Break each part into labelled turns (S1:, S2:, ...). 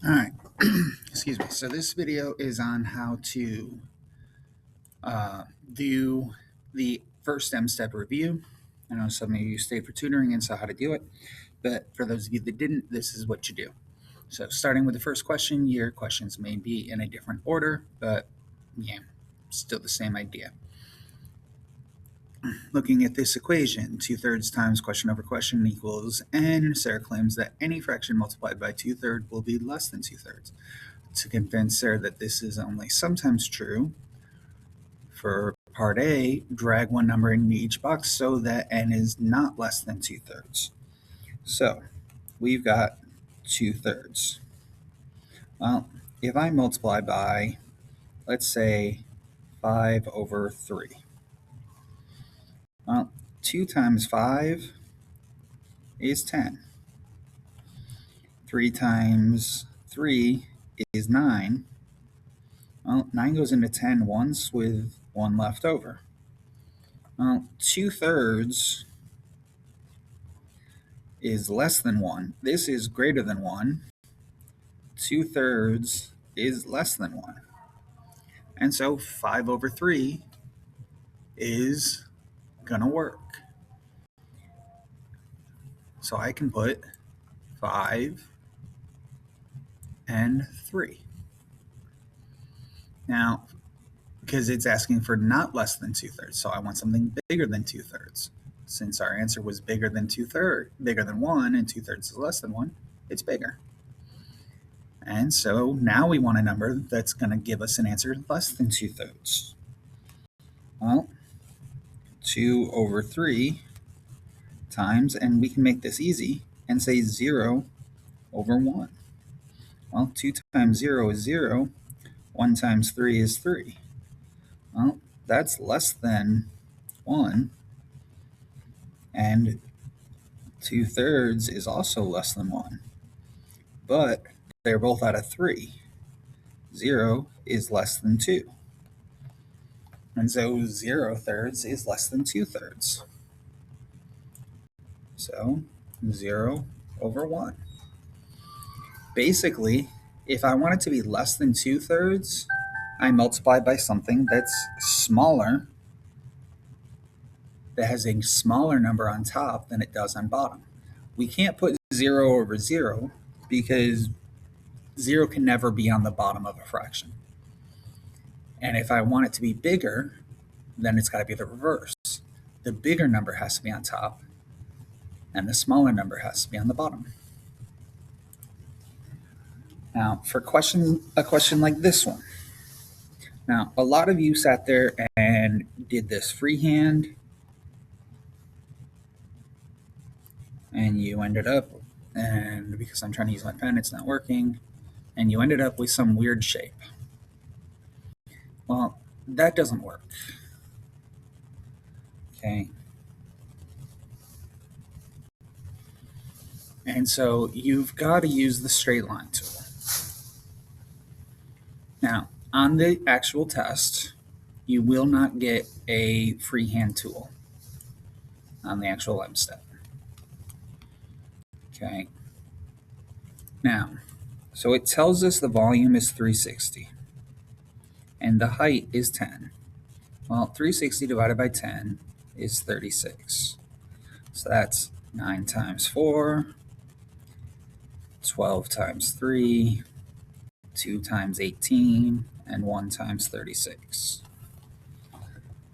S1: All right, excuse me. So this video is on how to do the first M-Step review. I know some of you stayed for tutoring and saw how to do it, but for those of you that didn't, this is what you do. So starting with the first question, your questions may be in a different order, but yeah, still the same idea. Looking at this equation, 2/3 times question over question equals n. Sarah claims that any fraction multiplied by 2/3 will be less than 2/3. To convince Sarah that this is only sometimes true, for part A, drag one number into each box so that n is not less than 2/3. So we've got 2/3. Well, if I multiply by, let's say, 5/3. Well, 2 times 5 is 10. 3 times 3 is 9. Well, 9 goes into 10 once with 1 left over. Well, 2/3 is less than 1. This is greater than 1. 2/3 is less than 1. And so 5/3 is going to work. So I can put 5 and 3. Now, because it's asking for not less than 2/3, so I want something bigger than 2/3. Since our answer was bigger than 2/3, bigger than 1, and 2/3 is less than 1, it's bigger. And so now we want a number that's going to give us an answer less than 2/3. Well, 2/3 times, and we can make this easy and say 0/1. Well, 2 times 0 is 0. 1 times 3 is 3. Well, that's less than 1. And 2/3 is also less than 1. But they're both out of 3. 0 is less than 2. And so 0/3 is less than 2/3. So 0/1. Basically, if I want it to be less than 2/3, I multiply by something that's smaller, that has a smaller number on top than it does on bottom. We can't put 0/0 because 0 can never be on the bottom of a fraction. And if I want it to be bigger, then it's got to be the reverse. The bigger number has to be on top, and the smaller number has to be on the bottom. Now, for a question like this one. Now, a lot of you sat there and did this freehand, and you ended up, and because I'm trying to use my pen, it's not working, and you ended up with some weird shape. Well, that doesn't work. Okay. And so you've got to use the straight line tool. Now, on the actual test, you will not get a freehand tool on the actual M-Step. Okay. Now, so it tells us the volume is 360 and the height is 10. Well, 360 divided by 10 is 36. So that's 9 times 4, 12 times 3, 2 times 18, and 1 times 36.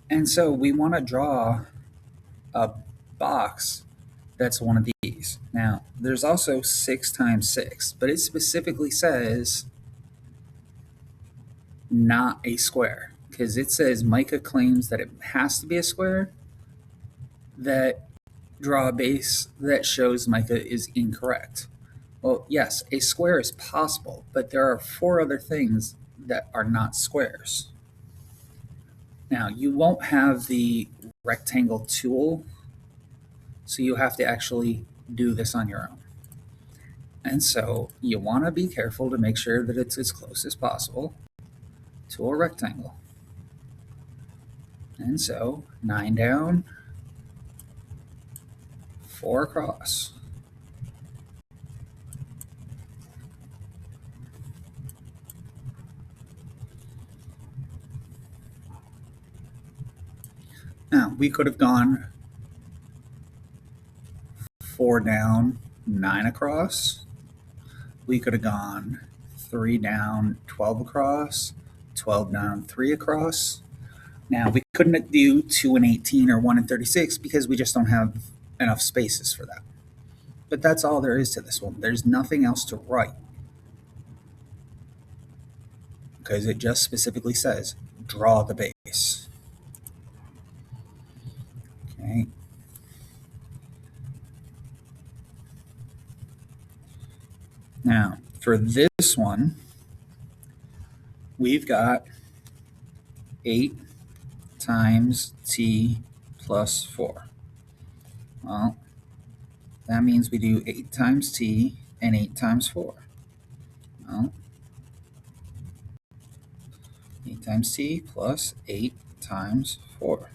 S1: And so we want to draw a box that's one of these. Now, there's also 6 times 6, but it specifically says not a square, because it says Micah claims that it has to be a square. That draw a base that shows Micah is incorrect. Well, yes, a square is possible, but there are 4 other things that are not squares. Now, you won't have the rectangle tool, so you have to actually do this on your own. And so you want to be careful to make sure that it's as close as possible to a rectangle. And so 9 down, 4 across. Now, we could have gone 4 down, 9 across. We could have gone 3 down, 12 across, 12 down, 3 across. Now, we couldn't do 2 and 18 or 1 and 36 because we just don't have enough spaces for that. But that's all there is to this one. There's nothing else to write because it just specifically says draw the base. Okay. Now, for this one, we've got 8 times t plus 4. Well, that means we do 8 times t and 8 times 4. Well, 8 times t plus 8 times 4.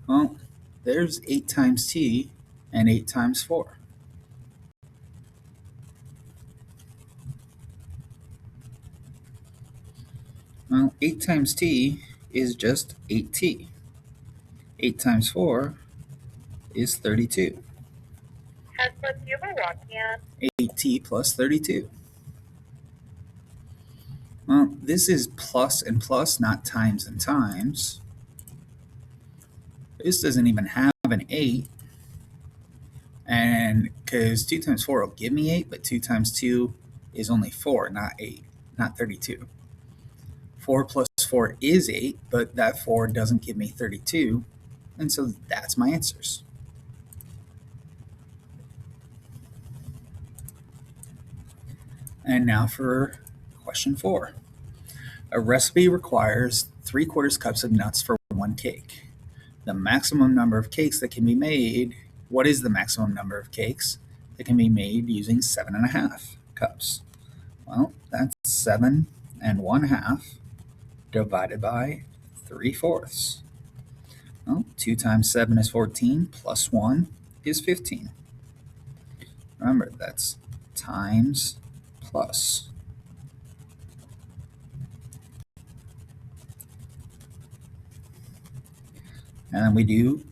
S1: Well, there's 8 times t and 8 times 4. Well, 8 times t is just 8t. 8 times 4 is 32. 8t plus 32. Well, this is plus and plus, not times and times. This doesn't even have an 8. And because 2 times 4 will give me 8, but 2 times 2 is only 4, not 8, not 32. 4 plus 4 is 8, but that 4 doesn't give me 32. And so that's my answers. And now for question 4. A recipe requires 3/4 cups of nuts for 1 cake. The maximum number of cakes that can be made, what is the maximum number of cakes that can be made using 7.5 cups? Well, that's 7 1/2 divided by 3/4. Well, 2 times 7 is 14, plus 1 is 15. Remember, that's times plus. And then we do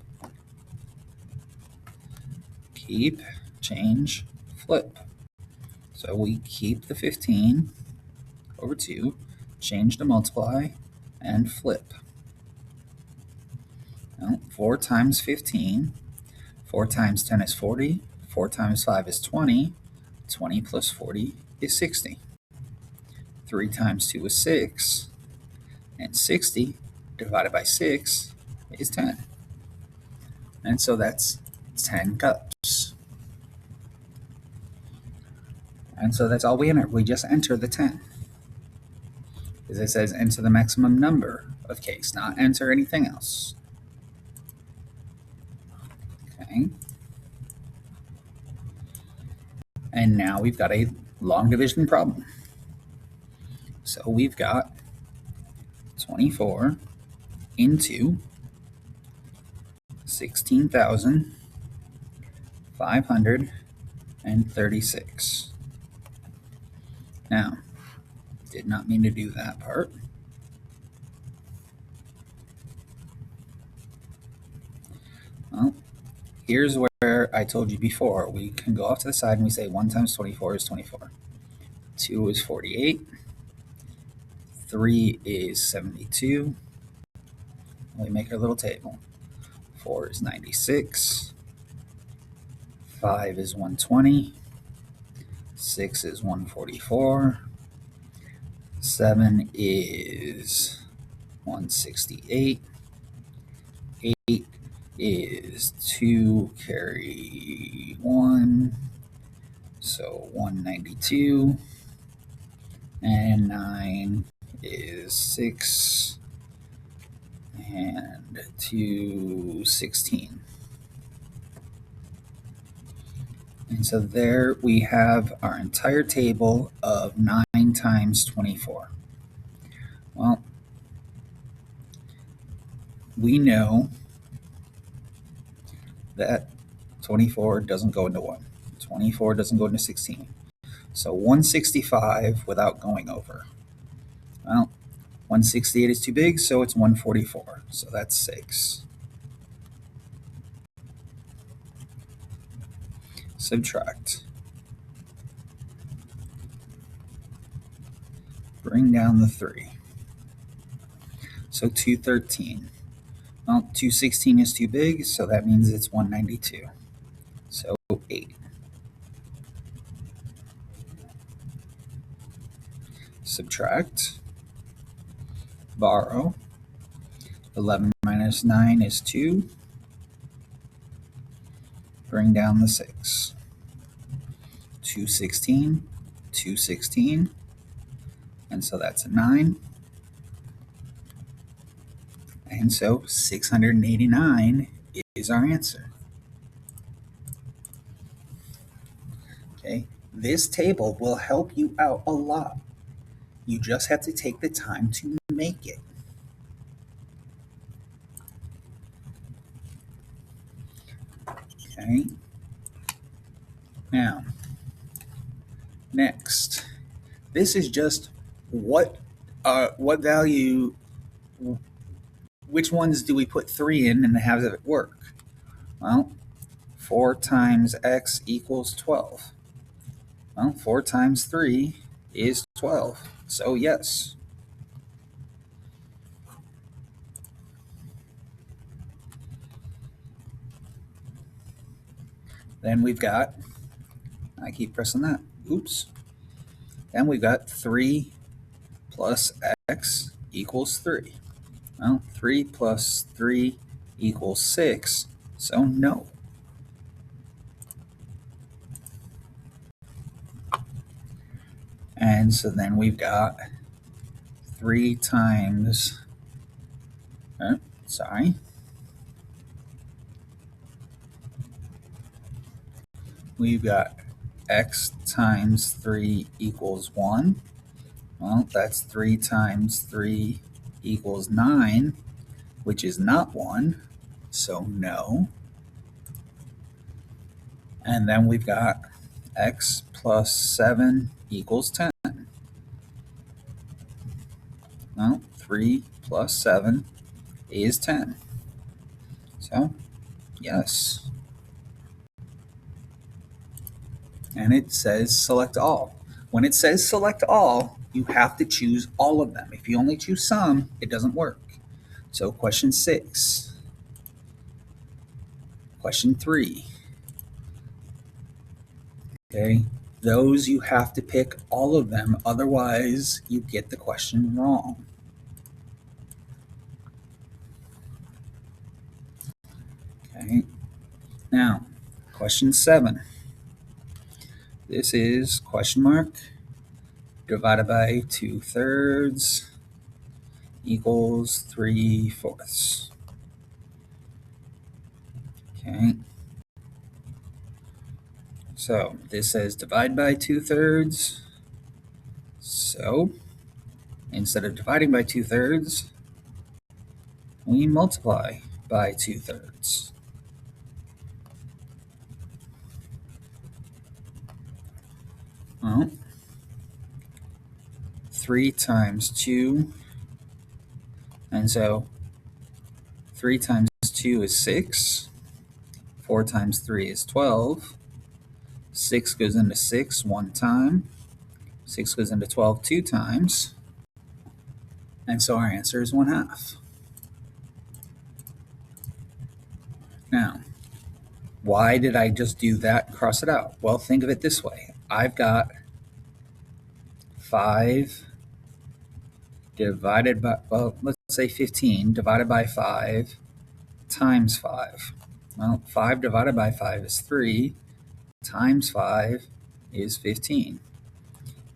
S1: keep, change, flip. So we keep the 15 over 2, change to multiply, and flip. Now, 4 times 15, 4 times 10 is 40, 4 times 5 is 20, 20 plus 40 is 60. 3 times 2 is 6, and 60 divided by 6 is 10. And so that's 10 cups. And so that's all we enter. We just enter the 10. Because it says enter the maximum number of cakes, not enter anything else. Okay. And now we've got a long division problem. So we've got 24 into 16,536. Now, did not mean to do that part. Well, here's where I told you before. We can go off to the side and we say 1 times 24 is 24. 2 is 48. 3 is 72. We make our little table. 4 is 96. 5 is 120. 6 is 144. 7 is 168. 8 is 2 carry 1, so 192. And 9 is 6 and 2, 16. And so there we have our entire table of 9 times 24. Well, we know that 24 doesn't go into 1. 24 doesn't go into 16. So 165 without going over. Well, 168 is too big, so it's 144. So that's 6. subtract. Bring down the 3. So 213. Well, 216 is too big, so that means it's 192. So 8. Subtract. Borrow. 11 minus 9 is 2. Bring down the 6. 216, 216, and so that's a 9. And so 689 is our answer. Okay, this table will help you out a lot. You just have to take the time to make it. Okay. Now, next, this is just what value, which ones do we put 3 in and how does it work? Well, 4 times x equals 12. Well, 4 times 3 is 12, so yes. Then we've got, I keep pressing that, oops. Then we've got 3 plus x equals 3. Well, 3 plus 3 equals 6, so no. And so then we've got 3 times, we've got x times 3 equals 1. Well, that's 3 times 3 equals 9, which is not 1, so no. And then we've got x plus 7 equals 10. Well, 3 plus 7 is 10. So, yes. And it says select all. When it says select all, you have to choose all of them. If you only choose some, it doesn't work. So question 6. Question 3. Okay, those you have to pick all of them, otherwise you get the question wrong. Okay, now question 7. This is question mark divided by 2/3 equals 3/4. Okay, so this says divide by 2/3. So instead of dividing by 2/3, we multiply by 2/3. Well, 3 times 2, and so 3 times 2 is 6. 4 times 3 is 12. 6 goes into 6 one time. 6 goes into 12 two times. And so our answer is 1/2. Now, why did I just do that and cross it out? Well, think of it this way. I've got 5 divided by, well, let's say 15 divided by 5 times 5. Well, 5 divided by 5 is 3, times 5 is 15.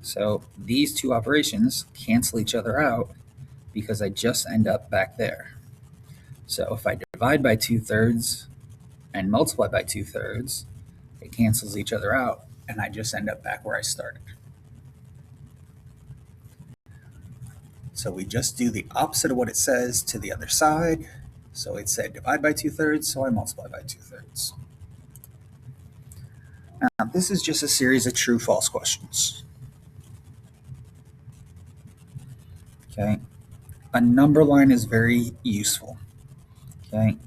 S1: So these two operations cancel each other out because I just end up back there. So if I divide by 2/3 and multiply by 2/3, it cancels each other out, and I just end up back where I started. So we just do the opposite of what it says to the other side. So it said divide by 2/3, so I multiply by 2/3. Now, this is just a series of true-false questions. Okay, a number line is very useful. Okay,